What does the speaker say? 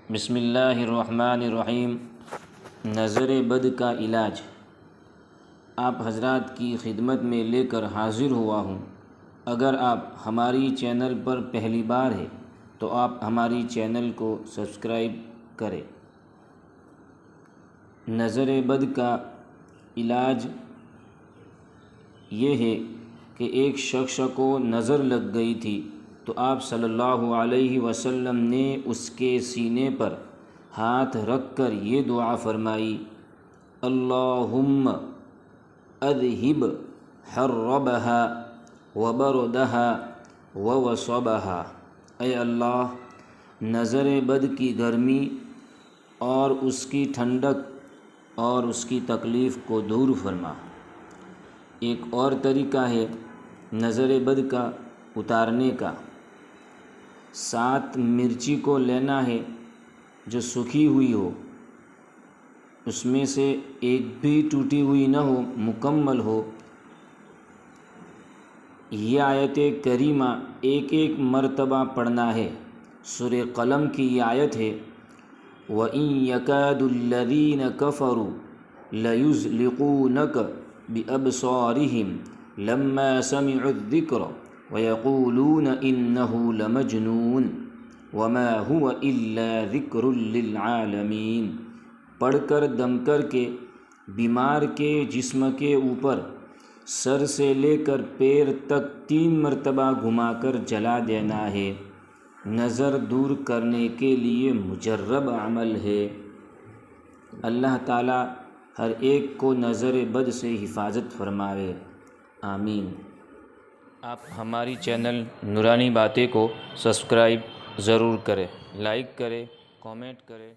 بسم اللہ الرحمن الرحیم۔ نظر بد کا علاج آپ حضرات کی خدمت میں لے کر حاضر ہوا ہوں۔ اگر آپ ہماری چینل پر پہلی بار ہے تو آپ ہماری چینل کو سبسکرائب کریں۔ نظر بد کا علاج یہ ہے کہ ایک شخص کو نظر لگ گئی تھی تو آپ صلی اللہ علیہ وسلم نے اس کے سینے پر ہاتھ رکھ کر یہ دعا فرمائی: اللہم اذہب حربہا وبردہا ووصبہا۔ اے اللہ، نظر بد کی گرمی اور اس کی ٹھنڈک اور اس کی تکلیف کو دور فرما۔ ایک اور طریقہ ہے نظر بد کا اتارنے کا۔ 7 مرچی کو لینا ہے جو سوکھی ہوئی ہو، اس میں سے ایک بھی ٹوٹی ہوئی نہ ہو، مکمل ہو۔ یہ آیت کریمہ ایک مرتبہ پڑھنا ہے۔ سورہ قلم کی یہ آیت ہے: وَإِن يَكَادُ الَّذِينَ كَفَرُوا لَيُزْلِقُونَكَ بِأَبْصَارِهِمْ لَمَّا سَمِعُوا الذِّكْرَ وَيَقُولُونَ إِنَّهُ لَمَجْنُونٌ وَمَا هُوَ إِلَّا ذِكْرٌ لِّلْعَالَمِينَ۔ پڑھ کر دم کر کے بیمار کے جسم کے اوپر سر سے لے کر پیر تک 3 مرتبہ گھما کر جلا دینا ہے۔ نظر دور کرنے کے لیے مجرب عمل ہے۔ اللہ تعالی ہر ایک کو نظر بد سے حفاظت فرمائے، آمین۔ آپ ہماری چینل نورانی باتیں کو سبسکرائب ضرور کریں، لائک کریں، کامنٹ کریں۔